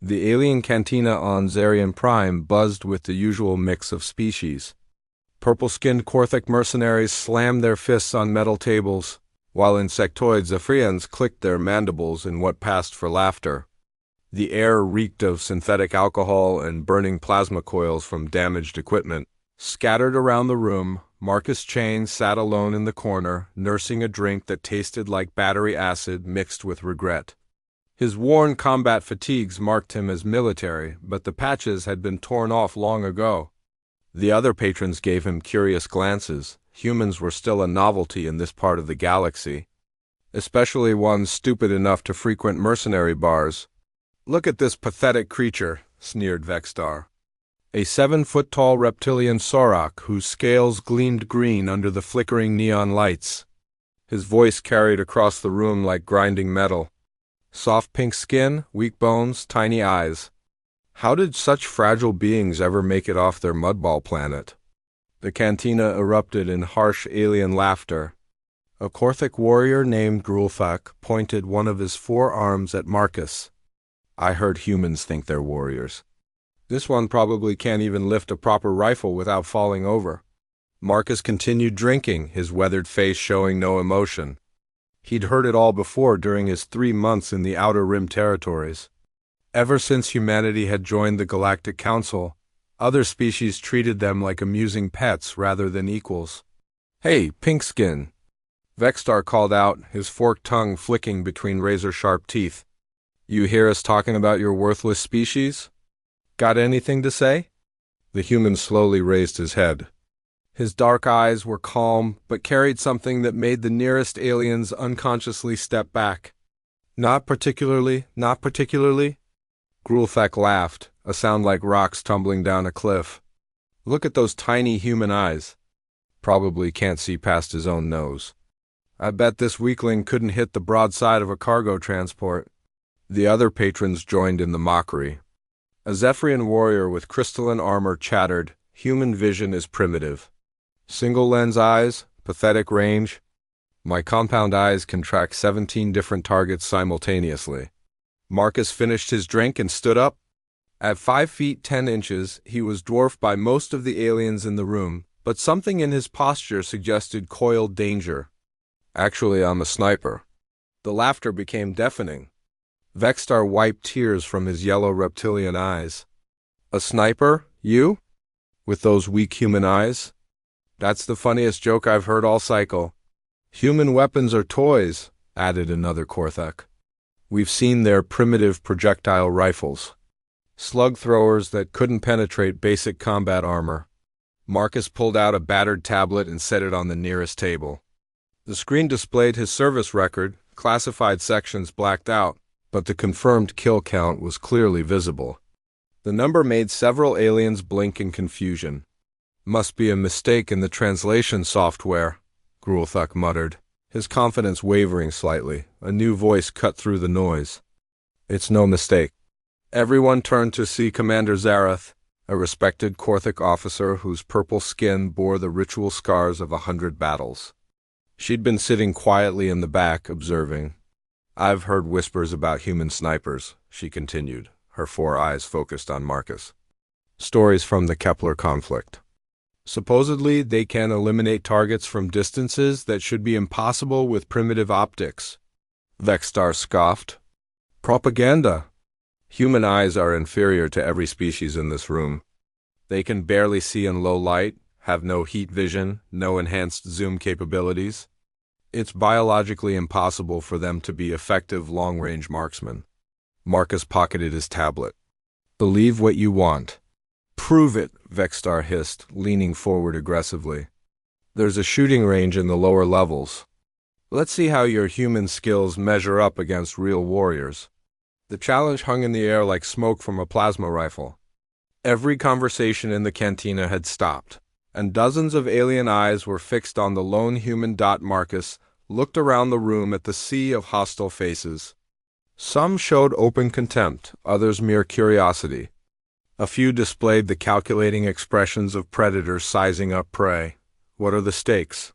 The alien cantina on Zarian Prime buzzed with the usual mix of species. Purple-skinned Korthik mercenaries slammed their fists on metal tables, while insectoid Zephyrians clicked their mandibles in what passed for laughter. The air reeked of synthetic alcohol and burning plasma coils from damaged equipment. Scattered around the room, Marcus Chain sat alone in the corner, nursing a drink that tasted like battery acid mixed with regret. His worn combat fatigues marked him as military, but the patches had been torn off long ago. The other patrons gave him curious glances. Humans were still a novelty in this part of the galaxy, especially ones stupid enough to frequent mercenary bars. "Look at this pathetic creature," sneered Vextar. A 7-foot-tall reptilian Sorak whose scales gleamed green under the flickering neon lights. His voice carried across the room like grinding metal. Soft pink skin, weak bones, tiny eyes. How did such fragile beings ever make it off their mudball planet? The cantina erupted in harsh alien laughter. A Korthik warrior named Grulfak pointed one of his forearms at Marcus. "I heard humans think they're warriors. This one probably can't even lift a proper rifle without falling over." Marcus continued drinking, his weathered face showing no emotion. He'd heard it all before during his 3 months in the Outer Rim territories. Ever since humanity had joined the Galactic Council, other species treated them like amusing pets rather than equals. "Hey, Pinkskin!" Vextar called out, his forked tongue flicking between razor-sharp teeth. "You hear us talking about your worthless species? Got anything to say?" The human slowly raised his head. His dark eyes were calm, but carried something that made the nearest aliens unconsciously step back. Not particularly. Grulfak laughed, a sound like rocks tumbling down a cliff. "Look at those tiny human eyes. Probably can't see past his own nose. I bet this weakling couldn't hit the broadside of a cargo transport." The other patrons joined in the mockery. A Zephyrian warrior with crystalline armor chattered, "Human vision is primitive. Single-lens eyes, pathetic range. My compound eyes can track 17 different targets simultaneously." Marcus finished his drink and stood up. At 5 feet 10 inches, he was dwarfed by most of the aliens in the room, but something in his posture suggested coiled danger. "Actually, I'm a sniper." The laughter became deafening. Vextar wiped tears from his yellow reptilian eyes. "A sniper? You? With those weak human eyes? That's the funniest joke I've heard all cycle." "Human weapons are toys," added another Korthak. "We've seen their primitive projectile rifles. Slug throwers that couldn't penetrate basic combat armor." Marcus pulled out a battered tablet and set it on the nearest table. The screen displayed his service record, classified sections blacked out, but the confirmed kill count was clearly visible. The number made several aliens blink in confusion. "Must be a mistake in the translation software," Grulthuk muttered, his confidence wavering slightly. A new voice cut through the noise. "It's no mistake." Everyone turned to see Commander Zarath, a respected Korthik officer whose purple skin bore the ritual scars of 100 battles. She'd been sitting quietly in the back, observing. "I've heard whispers about human snipers," she continued, her 4 eyes focused on Marcus. "Stories from the Kepler conflict. Supposedly, they can eliminate targets from distances that should be impossible with primitive optics." Vextar scoffed. "Propaganda. Human eyes are inferior to every species in this room. They can barely see in low light, have no heat vision, no enhanced zoom capabilities. It's biologically impossible for them to be effective long-range marksmen." Marcus pocketed his tablet. "Believe what you want." "Prove it," Vextar hissed, leaning forward aggressively. "There's a shooting range in the lower levels. Let's see how your human skills measure up against real warriors." The challenge hung in the air like smoke from a plasma rifle. Every conversation in the cantina had stopped, and dozens of alien eyes were fixed on the lone human. Marcus looked around the room at the sea of hostile faces. Some showed open contempt, others mere curiosity. A few displayed the calculating expressions of predators sizing up prey. "What are the stakes?"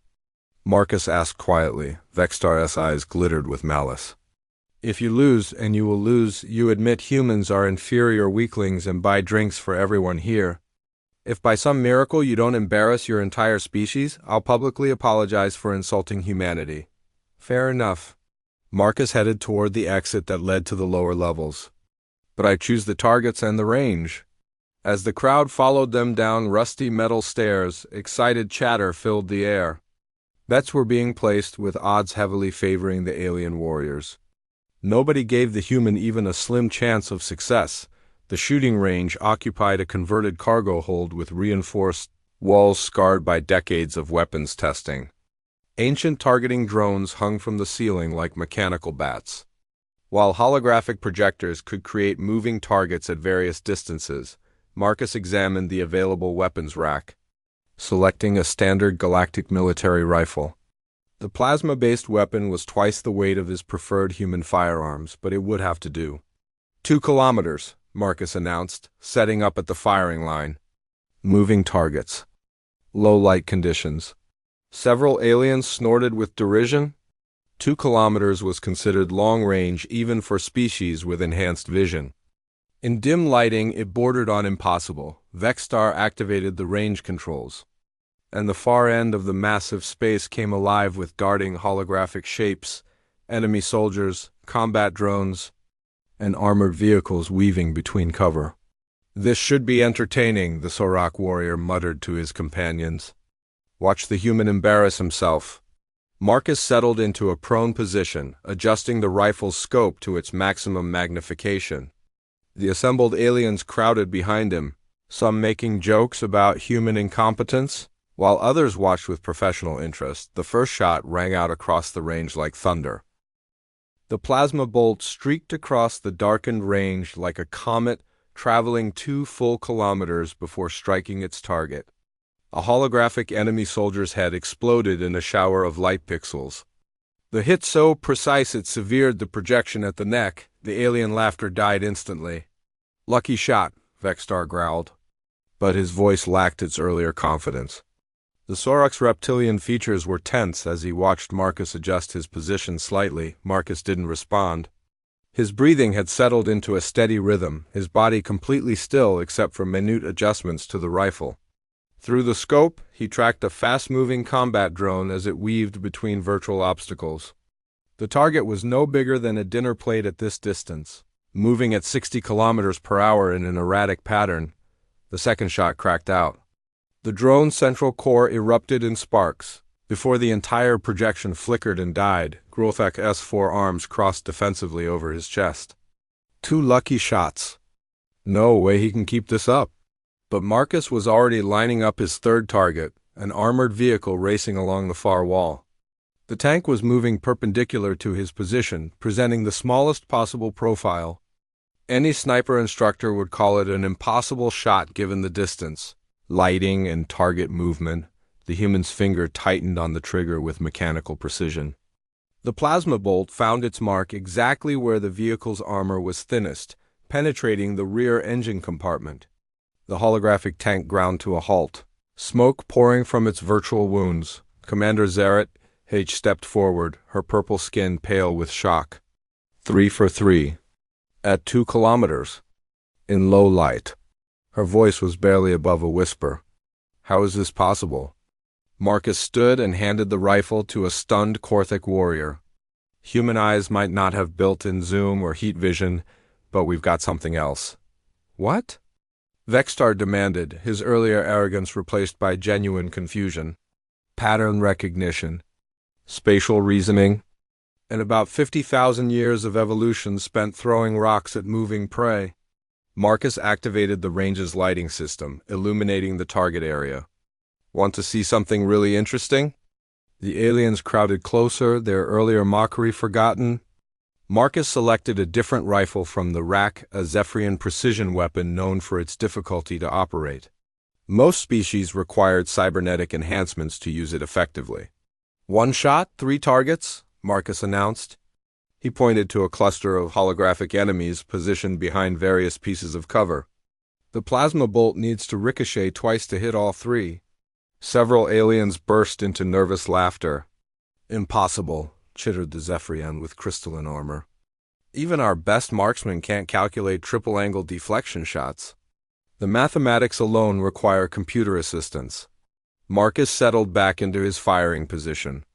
Marcus asked quietly. Vextar's eyes glittered with malice. If you lose, and you will lose, you admit humans are inferior weaklings and buy drinks for everyone here. If by some miracle you don't embarrass your entire species, I'll publicly apologize for insulting humanity. Fair enough. Marcus headed toward the exit that led to the lower levels. But I choose the targets and the range. As the crowd followed them down rusty metal stairs, excited chatter filled the air. Bets were being placed, with odds heavily favoring the alien warriors. Nobody gave the human even a slim chance of success. The shooting range occupied a converted cargo hold with reinforced walls scarred by decades of weapons testing. Ancient targeting drones hung from the ceiling like mechanical bats. While holographic projectors could create moving targets at various distances, Marcus examined the available weapons rack, selecting a standard Galactic military rifle. The plasma-based weapon was twice the weight of his preferred human firearms, but it would have to do. 2 kilometers, Marcus announced, setting up at the firing line. Moving targets. Low light conditions. Several aliens snorted with derision. 2 kilometers was considered long range even for species with enhanced vision. In dim lighting, it bordered on impossible. Vexstar activated the range controls, and the far end of the massive space came alive with darting holographic shapes, enemy soldiers, combat drones, and armored vehicles weaving between cover. This should be entertaining, the Sorok warrior muttered to his companions. Watch the human embarrass himself. Marcus settled into a prone position, adjusting the rifle's scope to its maximum magnification. The assembled aliens crowded behind him, some making jokes about human incompetence, while others watched with professional interest. The first shot rang out across the range like thunder. The plasma bolt streaked across the darkened range like a comet, traveling 2 full kilometers before striking its target. A holographic enemy soldier's head exploded in a shower of light pixels. The hit so precise it severed the projection at the neck. The alien laughter died instantly. Lucky shot, Vexstar growled. But his voice lacked its earlier confidence. The Sorok's reptilian features were tense as he watched Marcus adjust his position slightly. Marcus didn't respond. His breathing had settled into a steady rhythm, his body completely still except for minute adjustments to the rifle. Through the scope, he tracked a fast-moving combat drone as it weaved between virtual obstacles. The target was no bigger than a dinner plate at this distance. Moving at 60 kilometers per hour in an erratic pattern, the second shot cracked out. The drone's central core erupted in sparks. Before the entire projection flickered and died, Grulthak's 4 arms crossed defensively over his chest. 2 lucky shots. No way he can keep this up. But Marcus was already lining up his third target, an armored vehicle racing along the far wall. The tank was moving perpendicular to his position, presenting the smallest possible profile. Any sniper instructor would call it an impossible shot given the distance, lighting, and target movement. The human's finger tightened on the trigger with mechanical precision. The plasma bolt found its mark exactly where the vehicle's armor was thinnest, penetrating the rear engine compartment. The holographic tank ground to a halt, smoke pouring from its virtual wounds. Commander Zaret H stepped forward, her purple skin pale with shock. 3 for 3. At 2 kilometers. In low light. Her voice was barely above a whisper. How is this possible? Marcus stood and handed the rifle to a stunned Korthic warrior. Human eyes might not have built-in zoom or heat vision, but we've got something else. What? Vexstar demanded, his earlier arrogance replaced by genuine confusion. Pattern recognition, spatial reasoning, and about 50,000 years of evolution spent throwing rocks at moving prey. Marcus activated the range's lighting system, illuminating the target area. Want to see something really interesting? The aliens crowded closer, their earlier mockery forgotten. Marcus selected a different rifle from the rack, a Zephyrian precision weapon known for its difficulty to operate. Most species required cybernetic enhancements to use it effectively. 1 shot, 3 targets, Marcus announced. He pointed to a cluster of holographic enemies positioned behind various pieces of cover. The plasma bolt needs to ricochet twice to hit all 3. Several aliens burst into nervous laughter. Impossible, chittered the Zephyrian with crystalline armor. Even our best marksmen can't calculate triple-angle deflection shots. The mathematics alone require computer assistance. Marcus settled back into his firing position.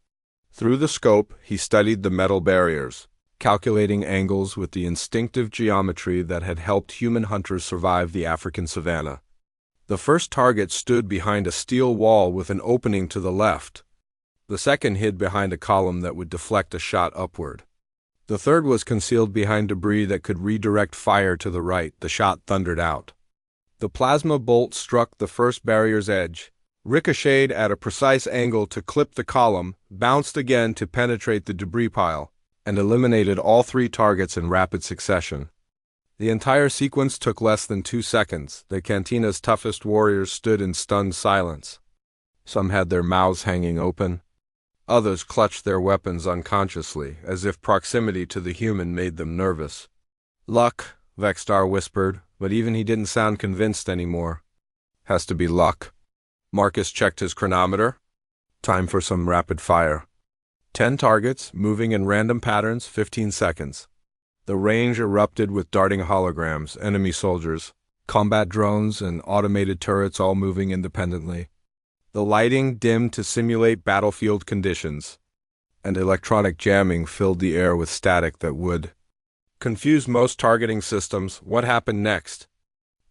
Through the scope, he studied the metal barriers, calculating angles with the instinctive geometry that had helped human hunters survive the African savanna. The first target stood behind a steel wall with an opening to the left. The second hid behind a column that would deflect a shot upward. The third was concealed behind debris that could redirect fire to the right. The shot thundered out. The plasma bolt struck the first barrier's edge, ricocheted at a precise angle to clip the column, bounced again to penetrate the debris pile, and eliminated all three targets in rapid succession. The entire sequence took less than 2 seconds. The Cantina's toughest warriors stood in stunned silence. Some had their mouths hanging open. Others clutched their weapons unconsciously, as if proximity to the human made them nervous. "Luck," Vextar whispered, but even he didn't sound convinced anymore. "Has to be luck." Marcus checked his chronometer. Time for some rapid fire. 10 targets, moving in random patterns, 15 seconds. The range erupted with darting holograms, enemy soldiers, combat drones, and automated turrets all moving independently. The lighting dimmed to simulate battlefield conditions, and electronic jamming filled the air with static that would confuse most targeting systems. What happened next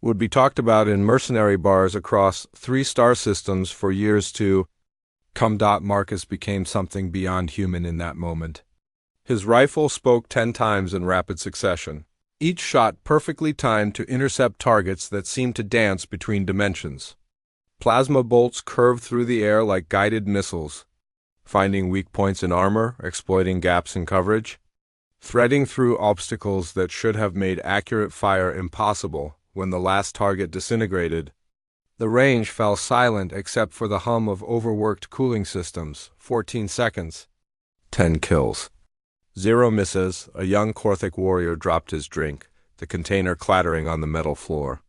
would be talked about in mercenary bars across 3 star systems for years to come. Marcus became something beyond human in that moment. His rifle spoke 10 times in rapid succession, each shot perfectly timed to intercept targets that seemed to dance between dimensions. Plasma bolts curved through the air like guided missiles, finding weak points in armor, exploiting gaps in coverage, threading through obstacles that should have made accurate fire impossible. When the last target disintegrated, the range fell silent except for the hum of overworked cooling systems. 14 seconds. 10 kills. 0 misses. A young Korthic warrior dropped his drink, the container clattering on the metal floor.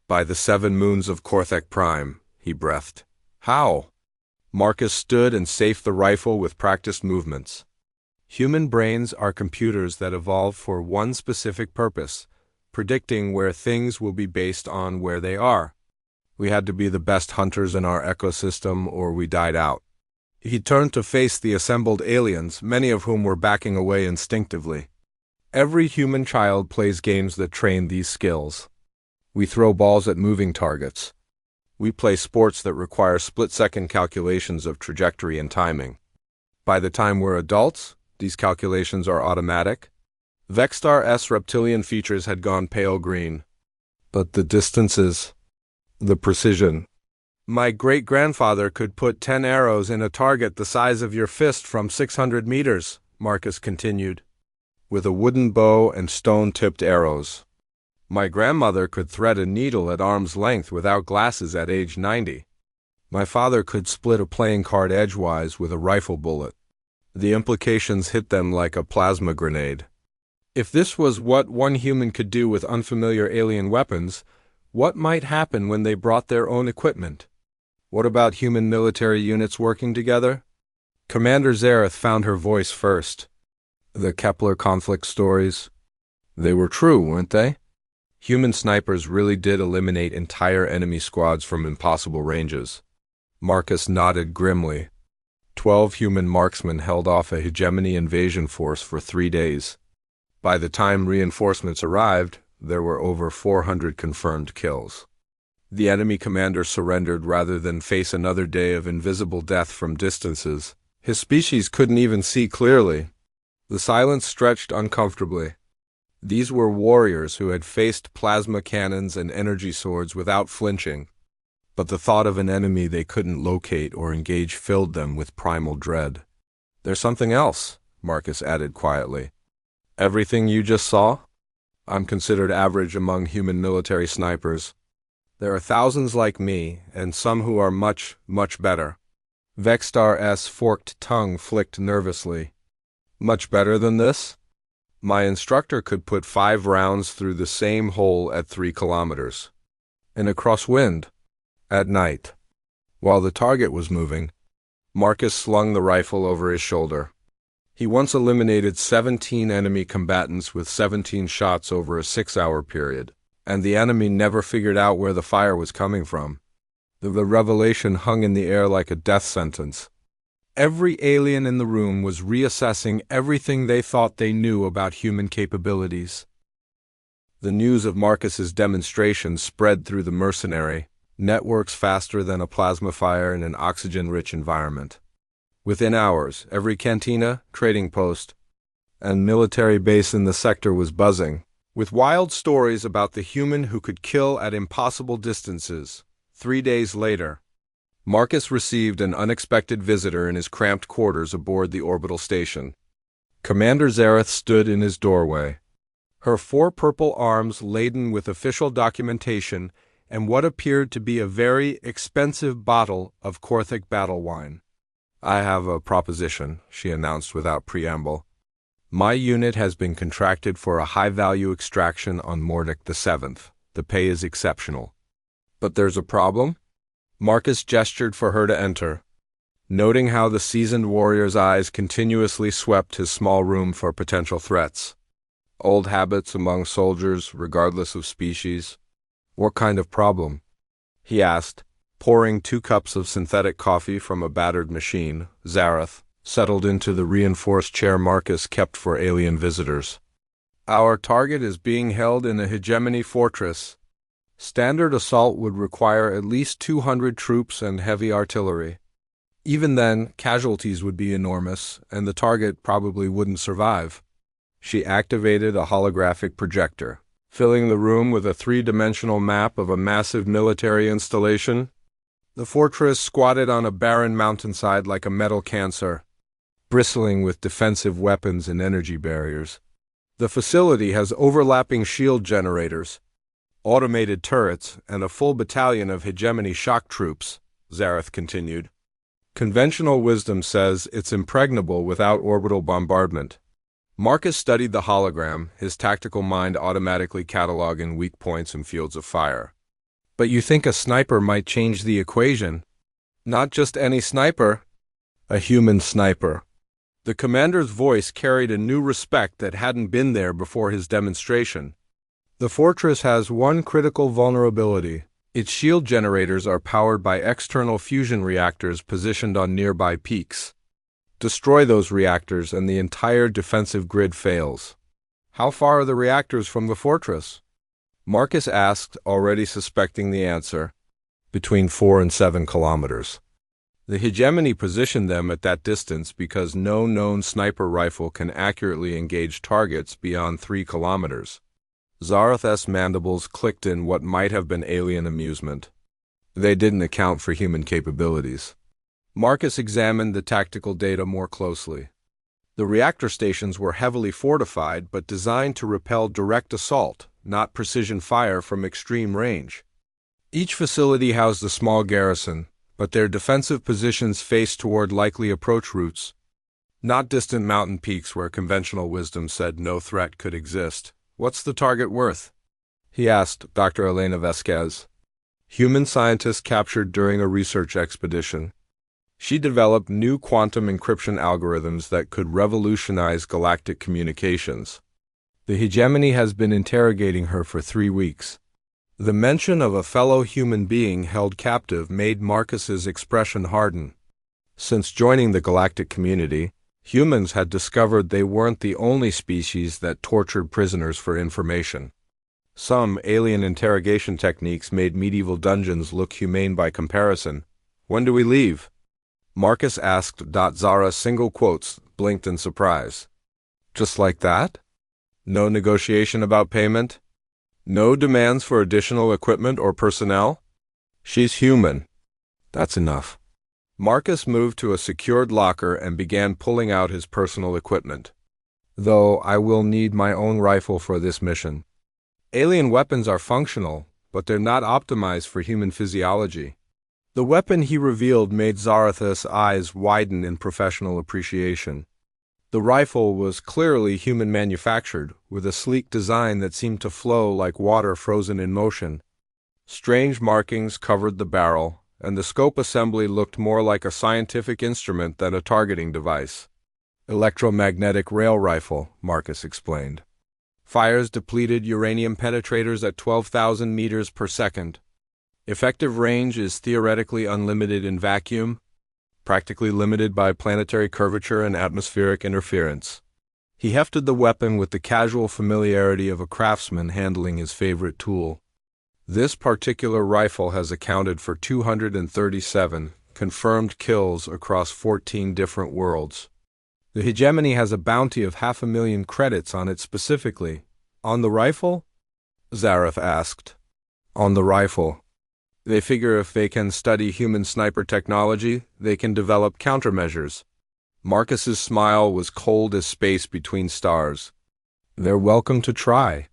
"By the 7 moons of Korthek Prime," he breathed. "How?" Marcus stood and safed the rifle with practiced movements. Human brains are computers that evolve for one specific purpose, predicting where things will be based on where they are. We had to be the best hunters in our ecosystem or we died out. He turned to face the assembled aliens, many of whom were backing away instinctively. Every human child plays games that train these skills. We throw balls at moving targets. We play sports that require split-second calculations of trajectory and timing. By the time we're adults, these calculations are automatic. Vextar's reptilian features had gone pale green. But the distances, the precision. My great-grandfather could put 10 arrows in a target the size of your fist from 600 meters, Marcus continued, with a wooden bow and stone-tipped arrows. My grandmother could thread a needle at arm's length without glasses at age 90. My father could split a playing card edgewise with a rifle bullet. The implications hit them like a plasma grenade. If this was what one human could do with unfamiliar alien weapons, what might happen when they brought their own equipment? What about human military units working together? Commander Zareth found her voice first. The Kepler conflict stories. They were true, weren't they? Human snipers really did eliminate entire enemy squads from impossible ranges. Marcus nodded grimly. 12 human marksmen held off a hegemony invasion force for 3 days. By the time reinforcements arrived, there were over 400 confirmed kills. The enemy commander surrendered rather than face another day of invisible death from distances. His species couldn't even see clearly. The silence stretched uncomfortably. These were warriors who had faced plasma cannons and energy swords without flinching, but the thought of an enemy they couldn't locate or engage filled them with primal dread. "There's something else," Marcus added quietly. "Everything you just saw? I'm considered average among human military snipers. There are thousands like me, and some who are much, much better." Vextar's forked tongue flicked nervously. "Much better than this? My instructor could put 5 rounds through the same hole at 3 kilometers. In a crosswind. At night. While the target was moving, Marcus slung the rifle over his shoulder. He once eliminated 17 enemy combatants with 17 shots over a 6-hour period, and the enemy never figured out where the fire was coming from. The revelation hung in the air like a death sentence. Every alien in the room was reassessing everything they thought they knew about human capabilities. The news of Marcus's demonstration spread through the mercenary networks faster than a plasma fire in an oxygen-rich environment. Within hours, every cantina, trading post, and military base in the sector was buzzing with wild stories about the human who could kill at impossible distances. 3 days later, Marcus received an unexpected visitor in his cramped quarters aboard the orbital station. Commander Zareth stood in his doorway, her 4 purple arms laden with official documentation and what appeared to be a very expensive bottle of Korthic battle wine. "I have a proposition," she announced without preamble. "My unit has been contracted for a high-value extraction on Mordic the 7th. The pay is exceptional." "But there's a problem?" Marcus gestured for her to enter, noting how the seasoned warrior's eyes continuously swept his small room for potential threats. "Old habits among soldiers, regardless of species." "What kind of problem?" he asked, pouring 2 cups of synthetic coffee from a battered machine. Zareth settled into the reinforced chair Marcus kept for alien visitors. "Our target is being held in a hegemony fortress. Standard assault would require at least 200 troops and heavy artillery. Even then, casualties would be enormous, and the target probably wouldn't survive." She activated a holographic projector, filling the room with a 3-dimensional map of a massive military installation. The fortress squatted on a barren mountainside like a metal cancer, bristling with defensive weapons and energy barriers. "The facility has overlapping shield generators, automated turrets, and a full battalion of hegemony shock troops," Zareth continued. "Conventional wisdom says it's impregnable without orbital bombardment." Marcus studied the hologram, his tactical mind automatically cataloging weak points and fields of fire. "But you think a sniper might change the equation?" "Not just any sniper. A human sniper." The commander's voice carried a new respect that hadn't been there before his demonstration. "The fortress has one critical vulnerability. Its shield generators are powered by external fusion reactors positioned on nearby peaks. Destroy those reactors and the entire defensive grid fails." "How far are the reactors from the fortress?" Marcus asked, already suspecting the answer. "Between 4 and 7 kilometers. The hegemony positioned them at that distance because no known sniper rifle can accurately engage targets beyond 3 kilometers. Zareth's mandibles clicked in what might have been alien amusement. They didn't account for human capabilities. Marcus examined the tactical data more closely. The reactor stations were heavily fortified but designed to repel direct assault, not precision fire from extreme range. Each facility housed a small garrison, but their defensive positions faced toward likely approach routes, not distant mountain peaks where conventional wisdom said no threat could exist. "What's the target worth?" he asked Dr. Elena Vesquez, human scientist captured during a research expedition. She developed new quantum encryption algorithms that could revolutionize galactic communications. The hegemony has been interrogating her for 3 weeks. The mention of a fellow human being held captive made Marcus's expression harden. Since joining the galactic community, humans had discovered they weren't the only species that tortured prisoners for information. Some alien interrogation techniques made medieval dungeons look humane by comparison. "When do we leave?" Marcus asked. Zara single quotes blinked in surprise. "Just like that? No negotiation about payment? No demands for additional equipment or personnel?" "She's human. That's enough." Marcus moved to a secured locker and began pulling out his personal equipment. "Though I will need my own rifle for this mission. Alien weapons are functional, but they're not optimized for human physiology." The weapon he revealed made Zareth's eyes widen in professional appreciation. The rifle was clearly human-manufactured, with a sleek design that seemed to flow like water frozen in motion. Strange markings covered the barrel, and the scope assembly looked more like a scientific instrument than a targeting device. Electromagnetic rail rifle, Marcus explained. Fires depleted uranium penetrators at 12,000 meters per second. Effective range is theoretically unlimited in vacuum, practically limited by planetary curvature and atmospheric interference. He hefted the weapon with the casual familiarity of a craftsman handling his favorite tool. This particular rifle has accounted for 237 confirmed kills across 14 different worlds. The hegemony has a bounty of 500,000 credits on it specifically. On the rifle? Zareth asked. On the rifle. They figure if they can study human sniper technology, they can develop countermeasures. Marcus's smile was cold as space between stars. They're welcome to try.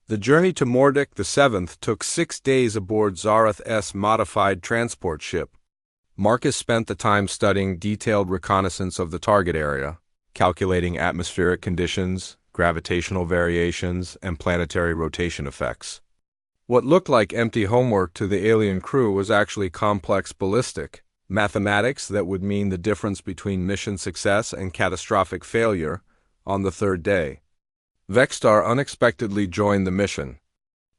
The journey to Mordic the 7th took 6 days aboard Zareth's modified transport ship. Marcus spent the time studying detailed reconnaissance of the target area, calculating atmospheric conditions, gravitational variations, and planetary rotation effects. What looked like empty homework to the alien crew was actually complex ballistic mathematics that would mean the difference between mission success and catastrophic failure on the 3rd day. Vexstar unexpectedly joined the mission.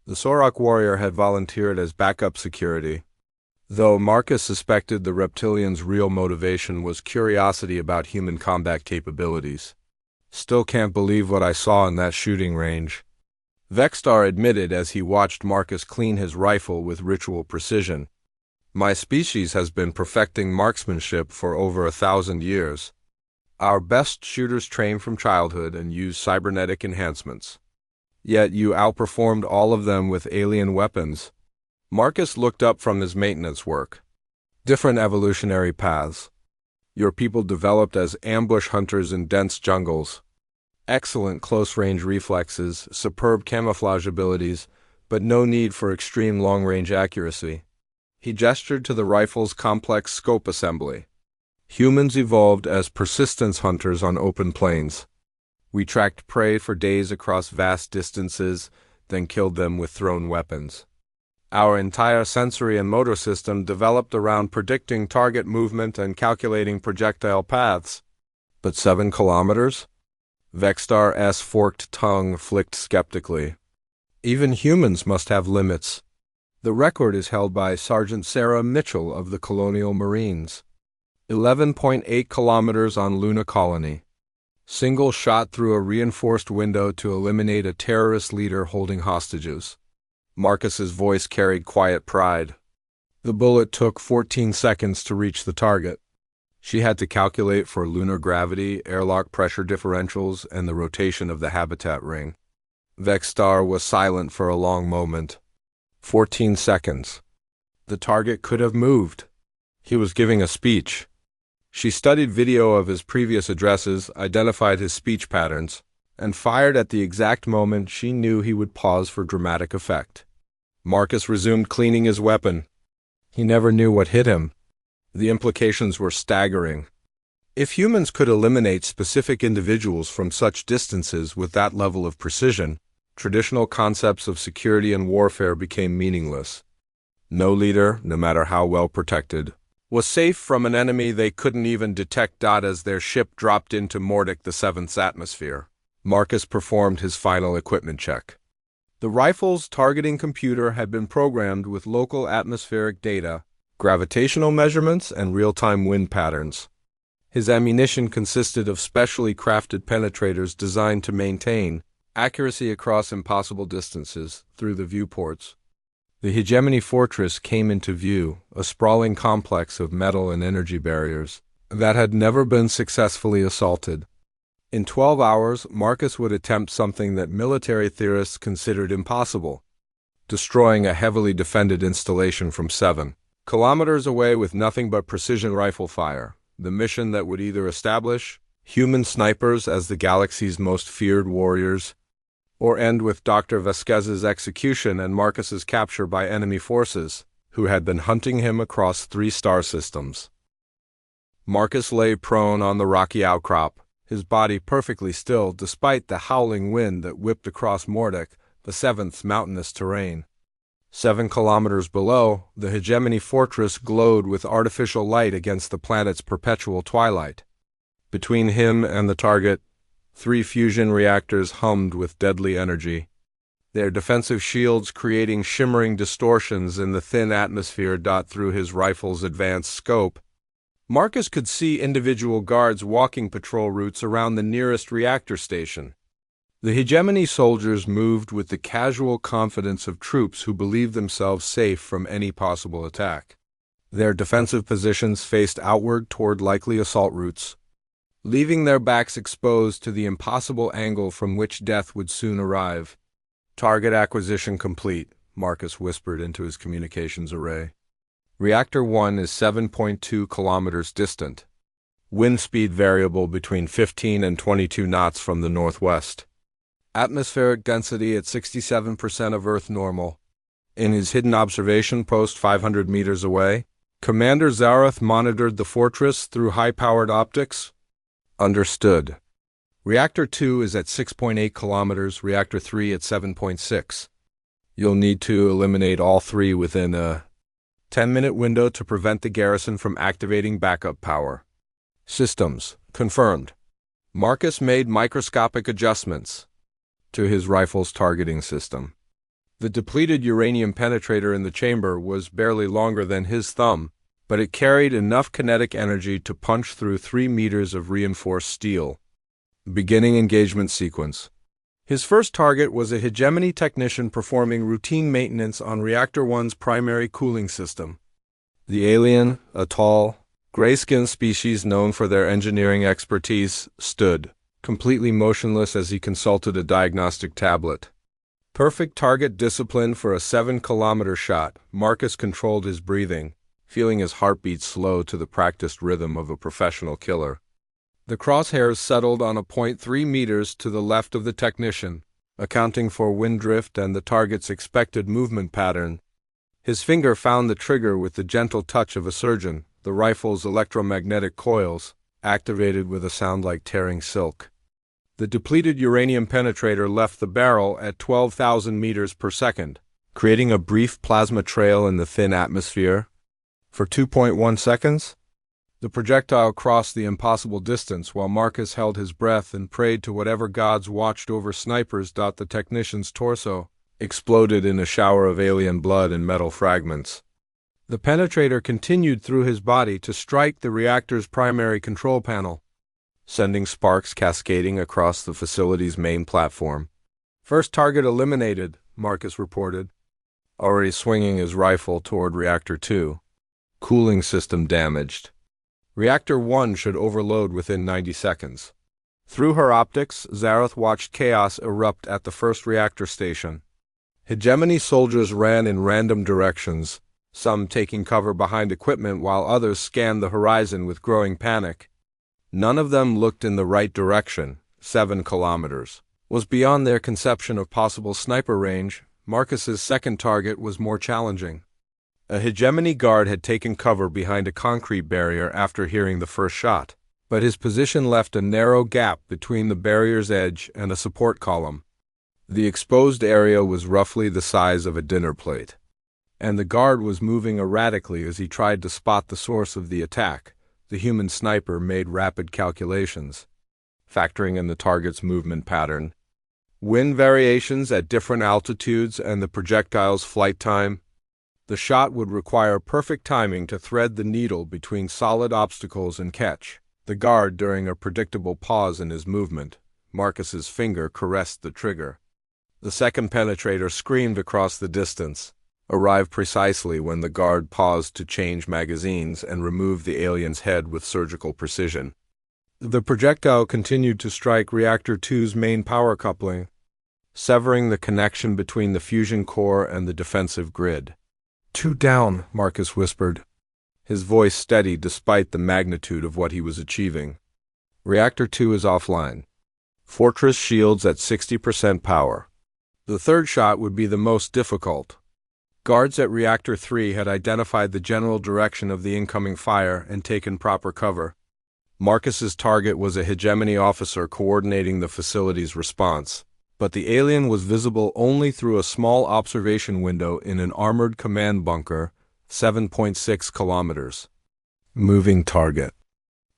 The Sorok warrior had volunteered as backup security, though Marcus suspected the reptilian's real motivation was curiosity about human combat capabilities. Still can't believe what I saw in that shooting range, Vexstar admitted as he watched Marcus clean his rifle with ritual precision. My species has been perfecting marksmanship for over 1,000 years. Our best shooters train from childhood and use cybernetic enhancements. Yet you outperformed all of them with alien weapons. Marcus looked up from his maintenance work. Different evolutionary paths. Your people developed as ambush hunters in dense jungles. Excellent close-range reflexes, superb camouflage abilities, but no need for extreme long-range accuracy. He gestured to the rifle's complex scope assembly. Humans evolved as persistence hunters on open plains. We tracked prey for days across vast distances, then killed them with thrown weapons. Our entire sensory and motor system developed around predicting target movement and calculating projectile paths. But 7 kilometers? Vexstar's forked tongue flicked skeptically. Even humans must have limits. The record is held by Sergeant Sarah Mitchell of the Colonial Marines. 11.8 kilometers on Luna Colony. Single shot through a reinforced window to eliminate a terrorist leader holding hostages. Marcus's voice carried quiet pride. The bullet took 14 seconds to reach the target. She had to calculate for lunar gravity, airlock pressure differentials, and the rotation of the habitat ring. Vexstar was silent for a long moment. 14 seconds. The target could have moved. He was giving a speech. She studied video of his previous addresses, identified his speech patterns, and fired at the exact moment she knew he would pause for dramatic effect. Marcus resumed cleaning his weapon. He never knew what hit him. The implications were staggering. If humans could eliminate specific individuals from such distances with that level of precision, traditional concepts of security and warfare became meaningless. No leader, no matter how well protected, was safe from an enemy they couldn't even detect. As their ship dropped into Mordic the 7th's atmosphere, Marcus performed his final equipment check. The rifle's targeting computer had been programmed with local atmospheric data, gravitational measurements, and real-time wind patterns. His ammunition consisted of specially crafted penetrators designed to maintain accuracy across impossible distances through the viewports. The Hegemony Fortress came into view, a sprawling complex of metal and energy barriers that had never been successfully assaulted. In 12 hours, Marcus would attempt something that military theorists considered impossible: destroying a heavily defended installation from 7 kilometers away with nothing but precision rifle fire, the mission that would either establish human snipers as the galaxy's most feared warriors, or end with Dr. Vasquez's execution and Marcus's capture by enemy forces, who had been hunting him across 3 star systems. Marcus lay prone on the rocky outcrop, his body perfectly still despite the howling wind that whipped across Mordic, the 7th's mountainous terrain. 7 kilometers below, the Hegemony Fortress glowed with artificial light against the planet's perpetual twilight. Between him and the target, 3 fusion reactors hummed with deadly energy, their defensive shields creating shimmering distortions in the thin atmosphere. Through his rifle's advanced scope, Marcus could see individual guards walking patrol routes around the nearest reactor station. The hegemony soldiers moved with the casual confidence of troops who believed themselves safe from any possible attack. Their defensive positions faced outward toward likely assault routes, leaving their backs exposed to the impossible angle from which death would soon arrive. "Target acquisition complete," Marcus whispered into his communications array. "Reactor 1 is 7.2 kilometers distant. Wind speed variable between 15 and 22 knots from the northwest. Atmospheric density at 67% of Earth normal. In his hidden observation post 500 meters away, Commander Zarath monitored the fortress through high-powered optics." "Understood. Reactor 2 is at 6.8 kilometers, Reactor 3 at 7.6. You'll need to eliminate all 3 within a 10-minute window to prevent the garrison from activating backup power." "Systems confirmed." Marcus made microscopic adjustments to his rifle's targeting system. The depleted uranium penetrator in the chamber was barely longer than his thumb, but it carried enough kinetic energy to punch through 3 meters of reinforced steel. Beginning engagement sequence. His first target was a hegemony technician performing routine maintenance on Reactor 1's primary cooling system. The alien, a tall, gray-skinned species known for their engineering expertise, stood, completely motionless as he consulted a diagnostic tablet. Perfect target discipline for a 7-kilometer shot. Marcus controlled his breathing, feeling his heartbeat slow to the practiced rhythm of a professional killer. The crosshairs settled on a point 3 meters to the left of the technician, accounting for wind drift and the target's expected movement pattern. His finger found the trigger with the gentle touch of a surgeon, the rifle's electromagnetic coils, activated with a sound like tearing silk. The depleted uranium penetrator left the barrel at 12,000 meters per second, creating a brief plasma trail in the thin atmosphere. For 2.1 seconds, the projectile crossed the impossible distance while Marcus held his breath and prayed to whatever gods watched over snipers. The technician's torso exploded in a shower of alien blood and metal fragments. The penetrator continued through his body to strike the reactor's primary control panel, sending sparks cascading across the facility's main platform. "First target eliminated," Marcus reported, already swinging his rifle toward Reactor 2. "Cooling system damaged. Reactor 1 should overload within 90 seconds. Through her optics, Zarath watched chaos erupt at the first reactor station. Hegemony soldiers ran in random directions, some taking cover behind equipment while others scanned the horizon with growing panic. None of them looked in the right direction. 7 kilometers was beyond their conception of possible sniper range. Marcus's second target was more challenging. A hegemony guard had taken cover behind a concrete barrier after hearing the first shot, but his position left a narrow gap between the barrier's edge and a support column. The exposed area was roughly the size of a dinner plate, and the guard was moving erratically as he tried to spot the source of the attack. The human sniper made rapid calculations, factoring in the target's movement pattern, wind variations at different altitudes, and the projectile's flight time. The shot would require perfect timing to thread the needle between solid obstacles and catch the guard during a predictable pause in his movement. Marcus's finger caressed the trigger. The second penetrator screamed across the distance, arrived precisely when the guard paused to change magazines and remove the alien's head with surgical precision. The projectile continued to strike Reactor 2's main power coupling, severing the connection between the fusion core and the defensive grid. "Two down," Marcus whispered, his voice steady despite the magnitude of what he was achieving. "Reactor 2 is offline. Fortress shields at 60% power." The third shot would be the most difficult. Guards at Reactor 3 had identified the general direction of the incoming fire and taken proper cover. Marcus's target was a hegemony officer coordinating the facility's response, but the alien was visible only through a small observation window in an armored command bunker, 7.6 kilometers. Moving target.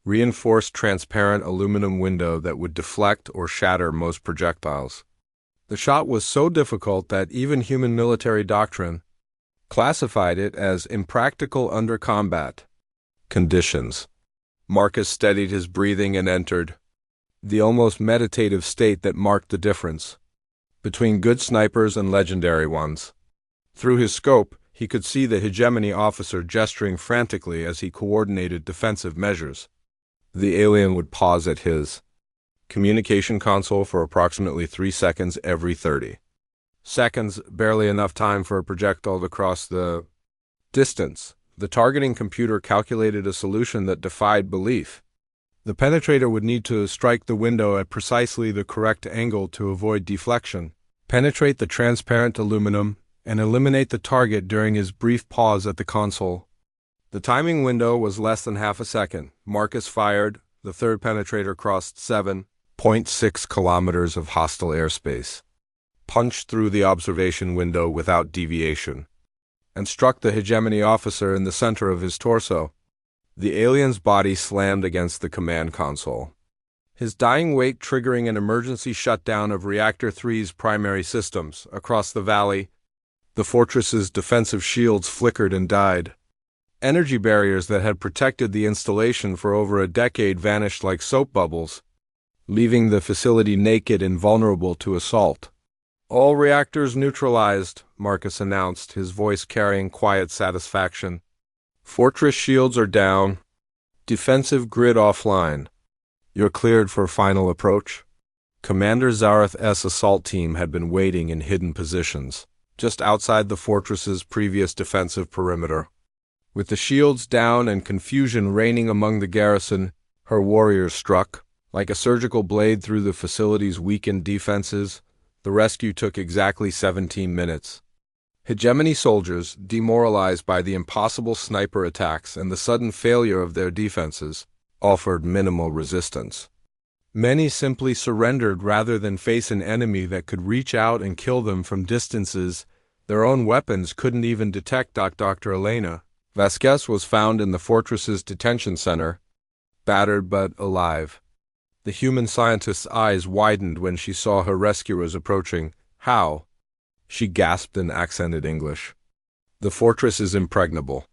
reinforced transparent aluminum window that would deflect or shatter most projectiles. The shot was so difficult that even human military doctrine classified it as impractical under combat conditions. Marcus steadied his breathing and entered the almost meditative state that marked the difference between good snipers and legendary ones. Through his scope, he could see the hegemony officer gesturing frantically as he coordinated defensive measures. The alien would pause at his communication console for approximately 3 seconds every 30 seconds, barely enough time for a projectile to cross the distance. The targeting computer calculated a solution that defied belief. The penetrator would need to strike the window at precisely the correct angle to avoid deflection, penetrate the transparent aluminum, and eliminate the target during his brief pause at the console. The timing window was less than half a second. Marcus fired. The third penetrator crossed 7.6 kilometers of hostile airspace, punched through the observation window without deviation, and struck the hegemony officer in the center of his torso. The alien's body slammed against the command console, his dying weight triggering an emergency shutdown of Reactor 3's primary systems. Across the valley, the fortress's defensive shields flickered and died. Energy barriers that had protected the installation for over a decade vanished like soap bubbles, leaving the facility naked and vulnerable to assault. "All reactors neutralized," Marcus announced, his voice carrying quiet satisfaction. "Fortress shields are down. Defensive grid offline. You're cleared for final approach." Commander Zareth's assault team had been waiting in hidden positions, just outside the fortress's previous defensive perimeter. With the shields down and confusion reigning among the garrison, her warriors struck. Like a surgical blade through the facility's weakened defenses, the rescue took exactly 17 minutes. Hegemony soldiers, demoralized by the impossible sniper attacks and the sudden failure of their defenses, offered minimal resistance. Many simply surrendered rather than face an enemy that could reach out and kill them from distances their own weapons couldn't even detect. Dr. Elena Vasquez was found in the fortress's detention center, battered but alive. The human scientist's eyes widened when she saw her rescuers approaching. "How?" She gasped in accented English. "The fortress is impregnable.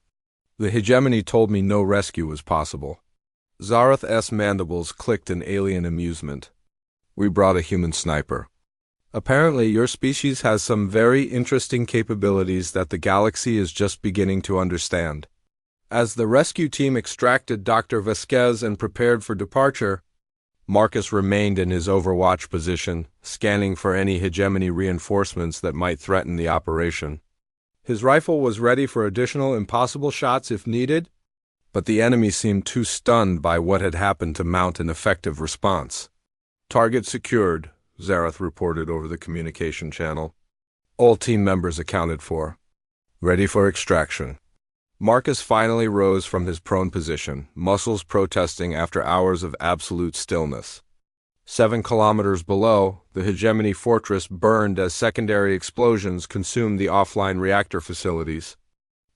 The hegemony told me no rescue was possible." Zareth's mandibles clicked in alien amusement. "We brought a human sniper. Apparently your species has some very interesting capabilities that the galaxy is just beginning to understand." As the rescue team extracted Dr. Vasquez and prepared for departure, Marcus remained in his overwatch position, scanning for any hegemony reinforcements that might threaten the operation. His rifle was ready for additional impossible shots if needed, but the enemy seemed too stunned by what had happened to mount an effective response. "Target secured," Zareth reported over the communication channel. "All team members accounted for. Ready for extraction." Marcus finally rose from his prone position, muscles protesting after hours of absolute stillness. 7 kilometers below, the hegemony fortress burned as secondary explosions consumed the offline reactor facilities.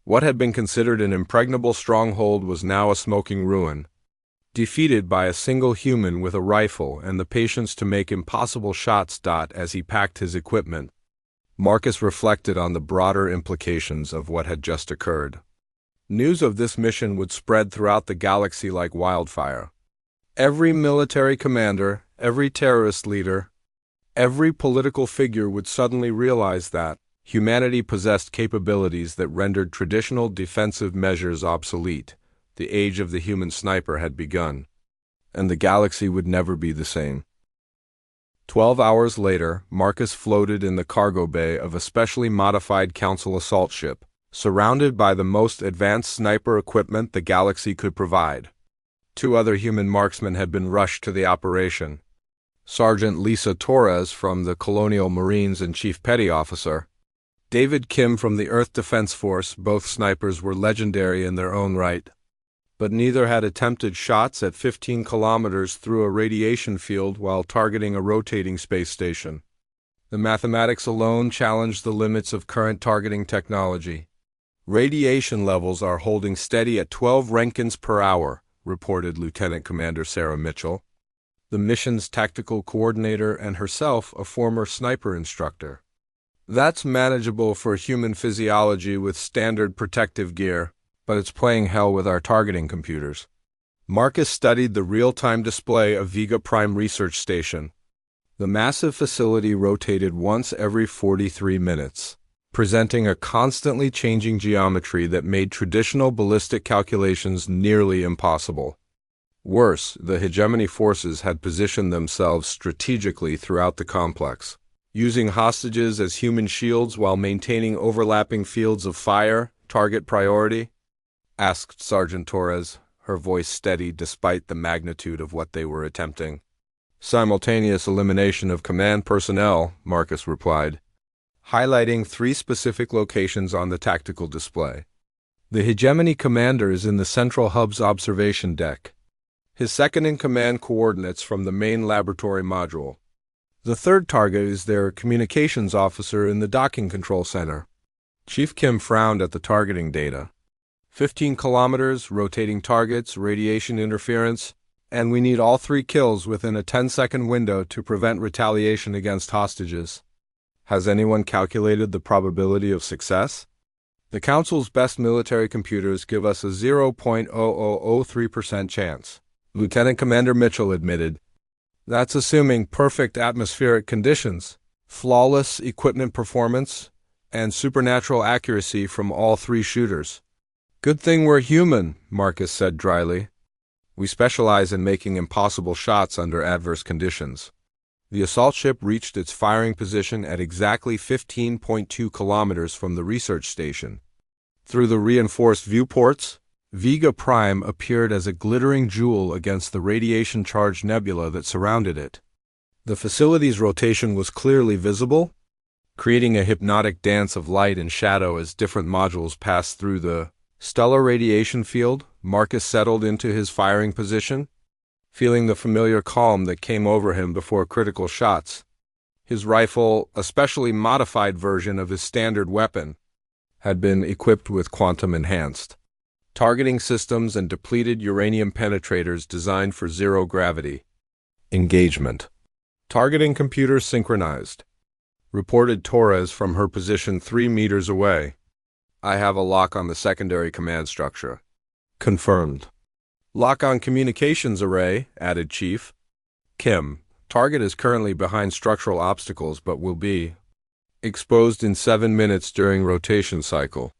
What had been considered an impregnable stronghold was now a smoking ruin, defeated by a single human with a rifle and the patience to make impossible shots. As he packed his equipment, Marcus reflected on the broader implications of what had just occurred. News of this mission would spread throughout the galaxy like wildfire. Every military commander, every terrorist leader, every political figure would suddenly realize that humanity possessed capabilities that rendered traditional defensive measures obsolete. The age of the human sniper had begun, and the galaxy would never be the same. 12 hours later, Marcus floated in the cargo bay of a specially modified Council assault ship, surrounded by the most advanced sniper equipment the galaxy could provide. 2 other human marksmen had been rushed to the operation. Sergeant Lisa Torres from the Colonial Marines and Chief Petty Officer David Kim from the Earth Defense Force. Both snipers were legendary in their own right, but neither had attempted shots at 15 kilometers through a radiation field while targeting a rotating space station. The mathematics alone challenged the limits of current targeting technology. Radiation levels are holding steady at 12 Roentgens per hour, reported Lieutenant Commander Sarah Mitchell, the mission's tactical coordinator and herself a former sniper instructor. That's manageable for human physiology with standard protective gear, but it's playing hell with our targeting computers. Marcus studied the real-time display of Vega Prime Research Station. The massive facility rotated once every 43 minutes, presenting a constantly changing geometry that made traditional ballistic calculations nearly impossible. Worse, the hegemony forces had positioned themselves strategically throughout the complex, using hostages as human shields while maintaining overlapping fields of fire. Target priority? Asked Sergeant Torres, her voice steady despite the magnitude of what they were attempting. Simultaneous elimination of command personnel, Marcus replied, highlighting 3 specific locations on the tactical display. The hegemony commander is in the central hub's observation deck. His second-in-command coordinates from the main laboratory module. The third target is their communications officer in the docking control center. Chief Kim frowned at the targeting data. 15 kilometers, rotating targets, radiation interference, and we need all 3 kills within a 10-second window to prevent retaliation against hostages. Has anyone calculated the probability of success? The Council's best military computers give us a 0.0003% chance, Lieutenant Commander Mitchell admitted. That's assuming perfect atmospheric conditions, flawless equipment performance, and supernatural accuracy from all 3 shooters. Good thing we're human, Marcus said dryly. We specialize in making impossible shots under adverse conditions. The assault ship reached its firing position at exactly 15.2 kilometers from the research station. Through the reinforced viewports, Vega Prime appeared as a glittering jewel against the radiation-charged nebula that surrounded it. The facility's rotation was clearly visible, creating a hypnotic dance of light and shadow as different modules passed through the stellar radiation field. Marcus settled into his firing position, feeling the familiar calm that came over him before critical shots. His rifle, a specially modified version of his standard weapon, had been equipped with quantum-enhanced targeting systems and depleted uranium penetrators designed for zero gravity. Engagement. Targeting computers synchronized, reported Torres from her position 3 meters away. I have a lock on the secondary command structure. Confirmed. Lock on communications array, added Chief. Kim, target is currently behind structural obstacles but will be exposed in 7 minutes during rotation cycle.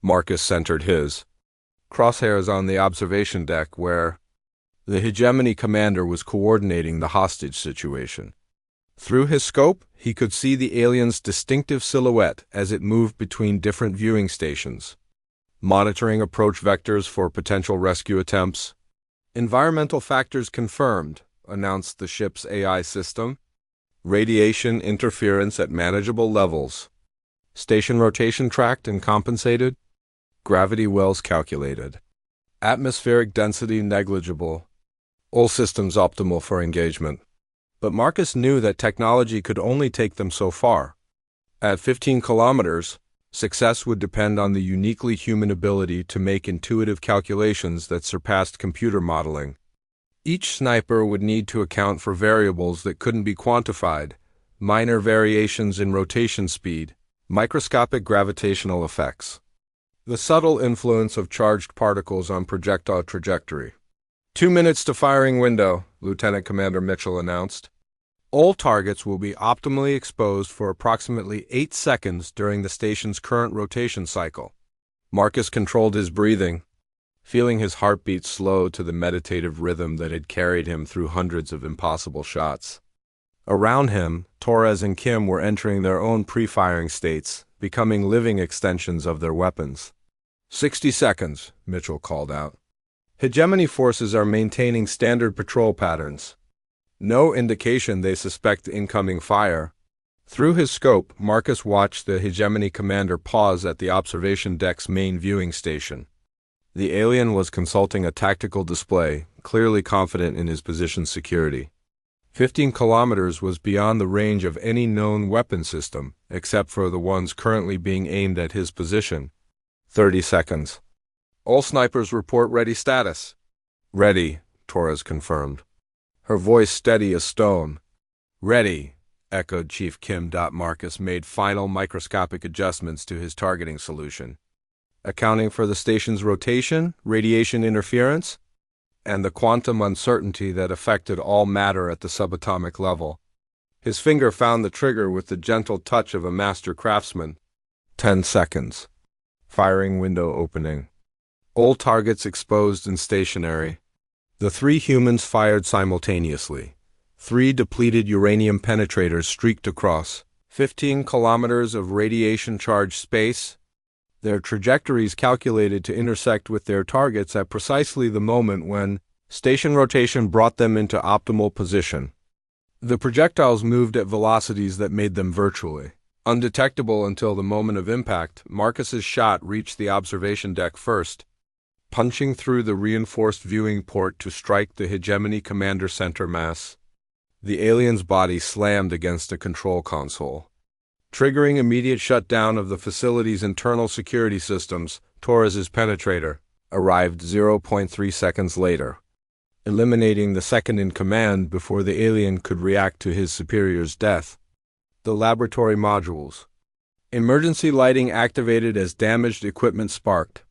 Marcus centered his crosshairs on the observation deck where the hegemony commander was coordinating the hostage situation. Through his scope, he could see the alien's distinctive silhouette as it moved between different viewing stations, monitoring approach vectors for potential rescue attempts. Environmental factors confirmed, announced the ship's AI system. Radiation interference at manageable levels. Station rotation tracked and compensated. Gravity wells calculated. Atmospheric density negligible. All systems optimal for engagement. But Marcus knew that technology could only take them so far. At 15 kilometers, success would depend on the uniquely human ability to make intuitive calculations that surpassed computer modeling. Each sniper would need to account for variables that couldn't be quantified, minor variations in rotation speed, microscopic gravitational effects, the subtle influence of charged particles on projectile trajectory. 2 minutes to firing window, Lieutenant Commander Mitchell announced. All targets will be optimally exposed for approximately 8 seconds during the station's current rotation cycle. Marcus controlled his breathing, feeling his heartbeat slow to the meditative rhythm that had carried him through hundreds of impossible shots. Around him, Torres and Kim were entering their own pre-firing states, becoming living extensions of their weapons. 60 seconds, Mitchell called out. Hegemony forces are maintaining standard patrol patterns. No indication they suspect incoming fire. Through his scope, Marcus watched the hegemony commander pause at the observation deck's main viewing station. The alien was consulting a tactical display, clearly confident in his position's security. 15 kilometers was beyond the range of any known weapon system, except for the ones currently being aimed at his position. 30 seconds. All snipers report ready status. Ready, Torres confirmed, her voice steady as stone. Ready, echoed Chief Kim. Marcus made final microscopic adjustments to his targeting solution, accounting for the station's rotation, radiation interference, and the quantum uncertainty that affected all matter at the subatomic level. His finger found the trigger with the gentle touch of a master craftsman. 10 seconds. Firing window opening. All targets exposed and stationary. The 3 humans fired simultaneously. 3 depleted uranium penetrators streaked across 15 kilometers of radiation-charged space, their trajectories calculated to intersect with their targets at precisely the moment when station rotation brought them into optimal position. The projectiles moved at velocities that made them virtually undetectable until the moment of impact. Marcus's shot reached the observation deck first, punching through the reinforced viewing port to strike the Hegemony Commander Center mass. The alien's body slammed against a control console, triggering immediate shutdown of the facility's internal security systems. Torres's penetrator arrived 0.3 seconds later, eliminating the second in command before the alien could react to his superior's death. The laboratory modules. Emergency lighting activated as damaged equipment sparked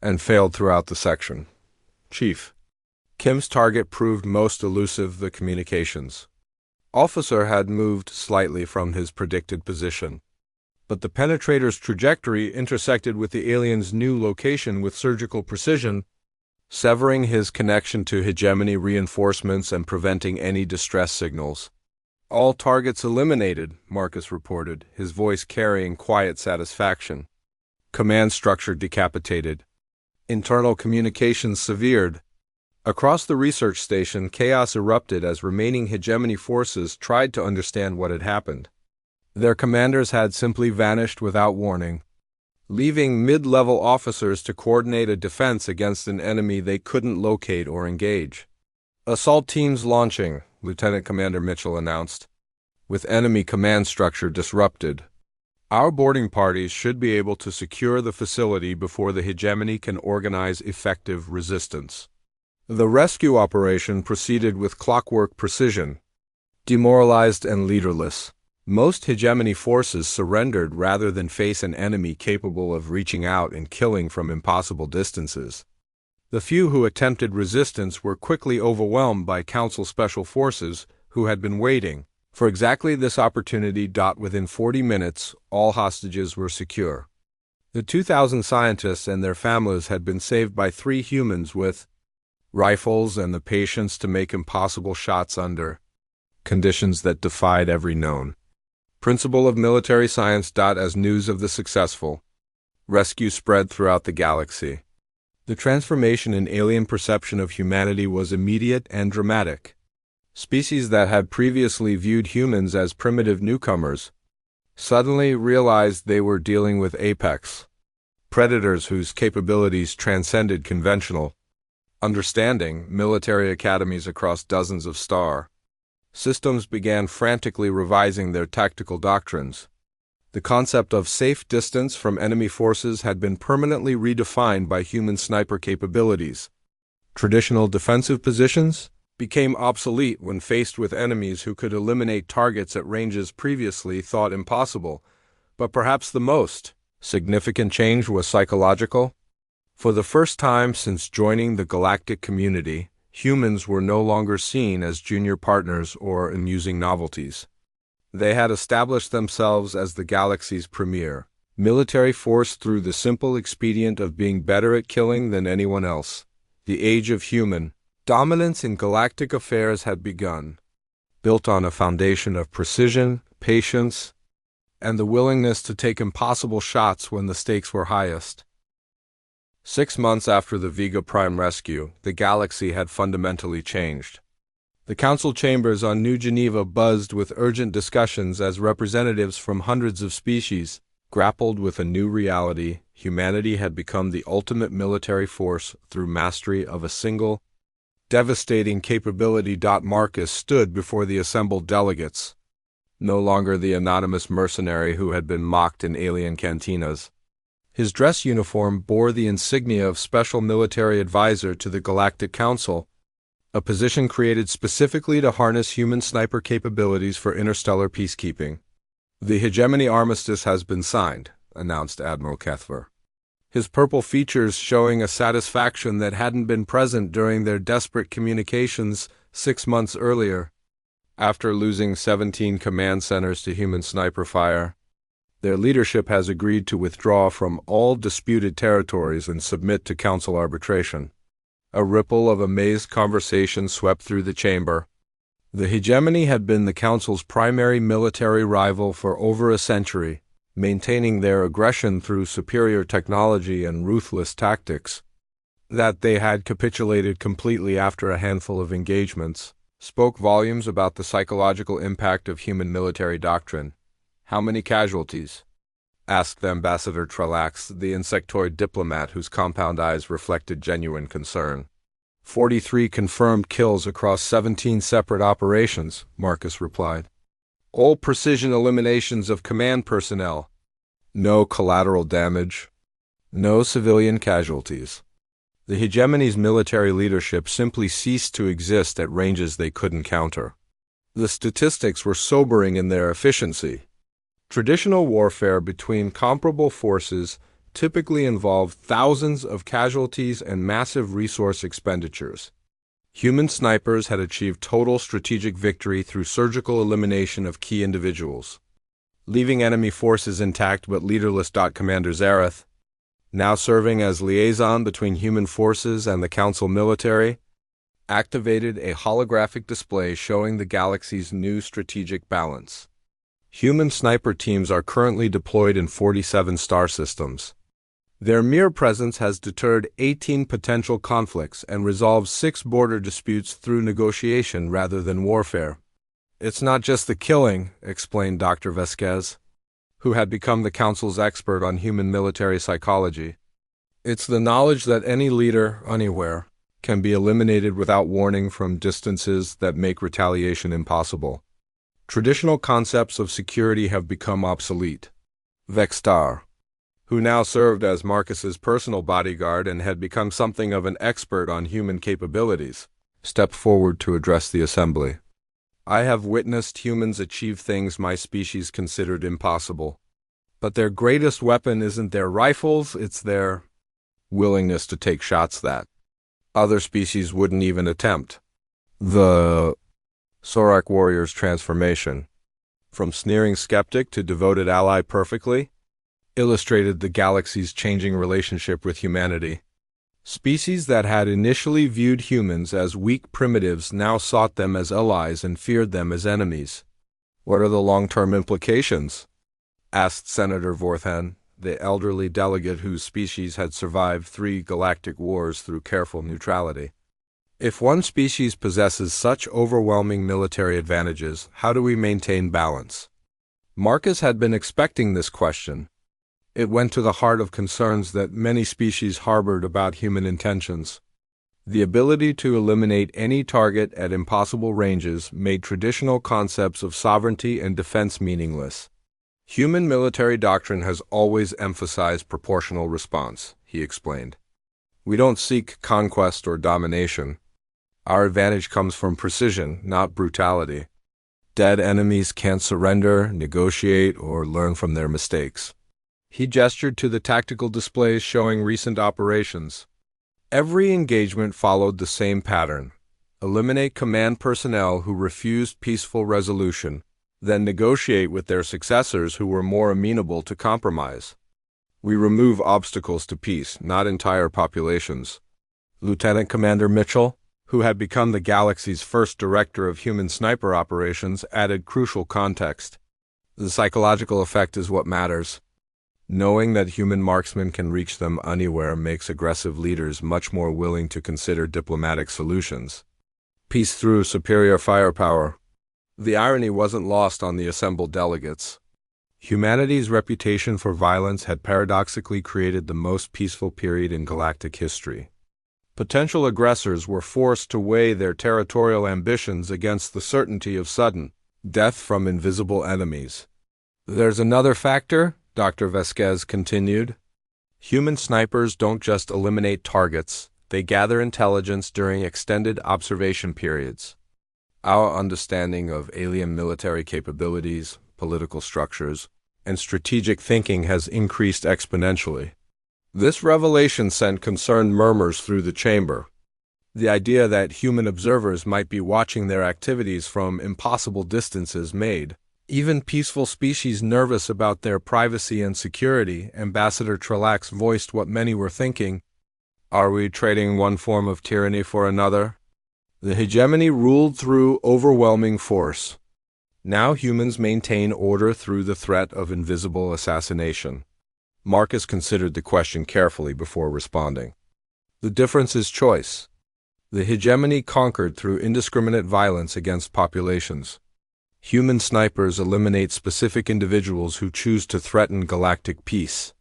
and failed throughout the section. Chief Kim's target proved most elusive. The communications officer had moved slightly from his predicted position, but the penetrator's trajectory intersected with the alien's new location with surgical precision, severing his connection to hegemony reinforcements and preventing any distress signals. All targets eliminated, Marcus reported, his voice carrying quiet satisfaction. Command structure decapitated. Internal communications severed. Across the research station, chaos erupted as remaining hegemony forces tried to understand what had happened. Their commanders had simply vanished without warning, leaving mid-level officers to coordinate a defense against an enemy they couldn't locate or engage. Assault teams launching, Lieutenant Commander Mitchell announced, with enemy command structure disrupted. Our boarding parties should be able to secure the facility before the hegemony can organize effective resistance. The rescue operation proceeded with clockwork precision. Demoralized and leaderless, most hegemony forces surrendered rather than face an enemy capable of reaching out and killing from impossible distances. The few who attempted resistance were quickly overwhelmed by Council Special Forces, who had been waiting for exactly this opportunity. Within 40 minutes, all hostages were secure. The 2,000 scientists and their families had been saved by 3 humans with rifles and the patience to make impossible shots under conditions that defied every known principle of military science. As news of the successful rescue spread throughout the galaxy, the transformation in alien perception of humanity was immediate and dramatic. Species that had previously viewed humans as primitive newcomers suddenly realized they were dealing with apex predators whose capabilities transcended conventional understanding. Military academies across dozens of star systems began frantically revising their tactical doctrines. The concept of safe distance from enemy forces had been permanently redefined by human sniper capabilities. Traditional defensive positions became obsolete when faced with enemies who could eliminate targets at ranges previously thought impossible. But perhaps the most significant change was psychological. For the first time since joining the galactic community, humans were no longer seen as junior partners or amusing novelties. They had established themselves as the galaxy's premier military force through the simple expedient of being better at killing than anyone else. The age of human dominance in galactic affairs had begun, built on a foundation of precision, patience, and the willingness to take impossible shots when the stakes were highest. 6 months after the Vega Prime rescue, the galaxy had fundamentally changed. The council chambers on New Geneva buzzed with urgent discussions as representatives from hundreds of species grappled with a new reality. Humanity had become the ultimate military force through mastery of a single, devastating capability. Marcus stood before the assembled delegates, no longer the anonymous mercenary who had been mocked in alien cantinas. His dress uniform bore the insignia of Special Military Advisor to the Galactic Council, a position created specifically to harness human sniper capabilities for interstellar peacekeeping. "The Hegemony Armistice has been signed," announced Admiral Kethver, his purple features showing a satisfaction that hadn't been present during their desperate communications 6 months earlier. After losing 17 command centers to human sniper fire, their leadership has agreed to withdraw from all disputed territories and submit to council arbitration. A ripple of amazed conversation swept through the chamber. The Hegemony had been the council's primary military rival for over a century, maintaining their aggression through superior technology and ruthless tactics. That they had capitulated completely after a handful of engagements spoke volumes about the psychological impact of human military doctrine. "How many casualties?" asked Ambassador Trelax, the insectoid diplomat whose compound eyes reflected genuine concern. 43 confirmed kills across 17 separate operations, Marcus replied. "All precision eliminations of command personnel. No collateral damage. No civilian casualties." The Hegemony's military leadership simply ceased to exist at ranges they couldn't counter. The statistics were sobering in their efficiency. Traditional warfare between comparable forces typically involved thousands of casualties and massive resource expenditures. Human snipers had achieved total strategic victory through surgical elimination of key individuals, leaving enemy forces intact but leaderless. Commander Zareth, now serving as liaison between human forces and the Council military, activated a holographic display showing the galaxy's new strategic balance. Human sniper teams are currently deployed in 47 star systems. Their mere presence has deterred 18 potential conflicts and resolved 6 border disputes through negotiation rather than warfare. "It's not just the killing," explained Dr. Vasquez, who had become the Council's expert on human military psychology. "It's the knowledge that any leader, anywhere, can be eliminated without warning from distances that make retaliation impossible. Traditional concepts of security have become obsolete." Vextar, who now served as Marcus's personal bodyguard and had become something of an expert on human capabilities, stepped forward to address the assembly. "I have witnessed humans achieve things my species considered impossible. But their greatest weapon isn't their rifles, it's their willingness to take shots that other species wouldn't even attempt." The Sorak warrior's transformation, from sneering skeptic to devoted ally perfectly, illustrated the galaxy's changing relationship with humanity. Species that had initially viewed humans as weak primitives now sought them as allies and feared them as enemies. "What are the long-term implications?" asked Senator Vorthan, the elderly delegate whose species had survived 3 galactic wars through careful neutrality. "If one species possesses such overwhelming military advantages, how do we maintain balance?" Marcus had been expecting this question. It went to the heart of concerns that many species harbored about human intentions. The ability to eliminate any target at impossible ranges made traditional concepts of sovereignty and defense meaningless. "Human military doctrine has always emphasized proportional response," he explained. "We don't seek conquest or domination. Our advantage comes from precision, not brutality. Dead enemies can't surrender, negotiate, or learn from their mistakes." He gestured to the tactical displays showing recent operations. Every engagement followed the same pattern: eliminate command personnel who refused peaceful resolution, then negotiate with their successors who were more amenable to compromise. "We remove obstacles to peace, not entire populations." Lieutenant Commander Mitchell, who had become the galaxy's first director of human sniper operations, added crucial context. "The psychological effect is what matters. Knowing that human marksmen can reach them anywhere makes aggressive leaders much more willing to consider diplomatic solutions. Peace through superior firepower." The irony wasn't lost on the assembled delegates. Humanity's reputation for violence had paradoxically created the most peaceful period in galactic history. Potential aggressors were forced to weigh their territorial ambitions against the certainty of sudden death from invisible enemies. "There's another factor," Dr. Vasquez continued. Human snipers don't just eliminate targets, they gather intelligence during extended observation periods. Our understanding of alien military capabilities, political structures, and strategic thinking has increased exponentially. This revelation sent concerned murmurs through the chamber. The idea that human observers might be watching their activities from impossible distances made even peaceful species nervous about their privacy and security. Ambassador Trelax voiced what many were thinking. Are we trading one form of tyranny for another? The hegemony ruled through overwhelming force. Now humans maintain order through the threat of invisible assassination. Marcus considered the question carefully before responding. The difference is choice. The hegemony conquered through indiscriminate violence against populations. Human snipers eliminate specific individuals who choose to threaten galactic peace.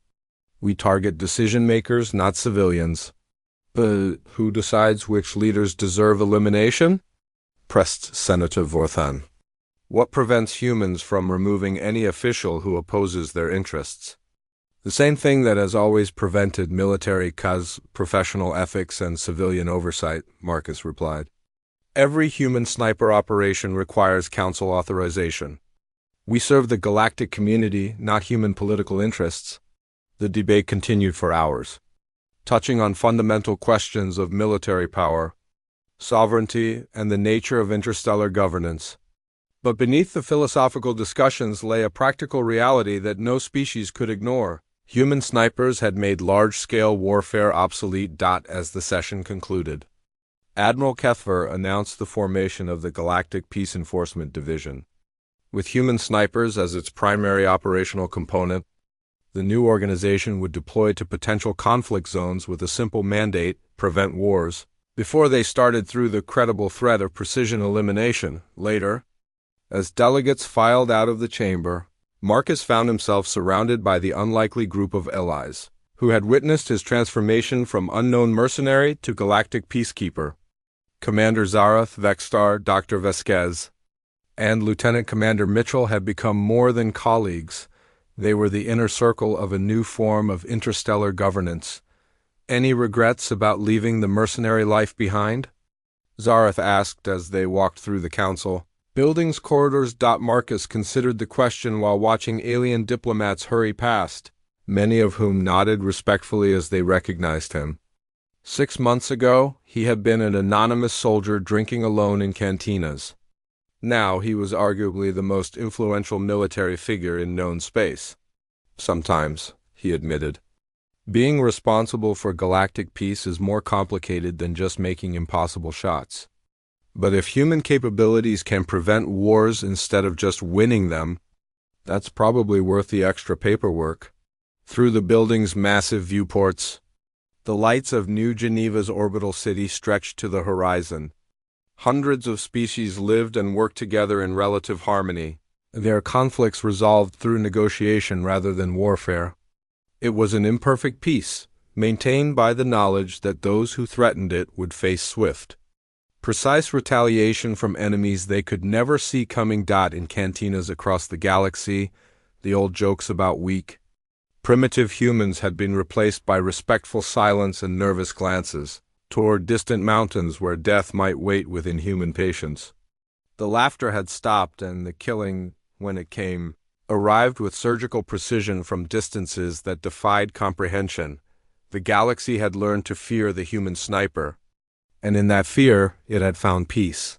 We target decision-makers, not civilians. But who decides which leaders deserve elimination? Pressed Senator Vorthan. What prevents humans from removing any official who opposes their interests? The same thing that has always prevented military coups, professional ethics, and civilian oversight, Marcus replied. Every human sniper operation requires council authorization. We serve the galactic community, not human political interests. The debate continued for hours, touching on fundamental questions of military power, sovereignty, and the nature of interstellar governance. But beneath the philosophical discussions lay a practical reality that no species could ignore. Human snipers had made large-scale warfare obsolete. As the session concluded, Admiral Kethver announced the formation of the Galactic Peace Enforcement Division. With human snipers as its primary operational component, the new organization would deploy to potential conflict zones with a simple mandate: prevent wars, before they started through the credible threat of precision elimination. Later, as delegates filed out of the chamber, Marcus found himself surrounded by the unlikely group of allies, who had witnessed his transformation from unknown mercenary to galactic peacekeeper. Commander Zarath Vextar, Dr. Vesquez, and Lieutenant Commander Mitchell had become more than colleagues. They were the inner circle of a new form of interstellar governance. Any regrets about leaving the mercenary life behind? Zarath asked as they walked through the council. Buildings, corridors. Marcus considered the question while watching alien diplomats hurry past, many of whom nodded respectfully as they recognized him. 6 months ago, he had been an anonymous soldier drinking alone in cantinas. Now he was arguably the most influential military figure in known space. Sometimes, he admitted, being responsible for galactic peace is more complicated than just making impossible shots. But if human capabilities can prevent wars instead of just winning them, that's probably worth the extra paperwork. Through the building's massive viewports, the lights of New Geneva's orbital city stretched to the horizon. Hundreds of species lived and worked together in relative harmony, their conflicts resolved through negotiation rather than warfare. It was an imperfect peace, maintained by the knowledge that those who threatened it would face swift, precise retaliation from enemies they could never see coming. In cantinas across the galaxy, the old jokes about weak, primitive humans had been replaced by respectful silence and nervous glances toward distant mountains where death might wait with inhuman patience. The laughter had stopped, and the killing, when it came, arrived with surgical precision from distances that defied comprehension. The galaxy had learned to fear the human sniper, and in that fear it had found peace.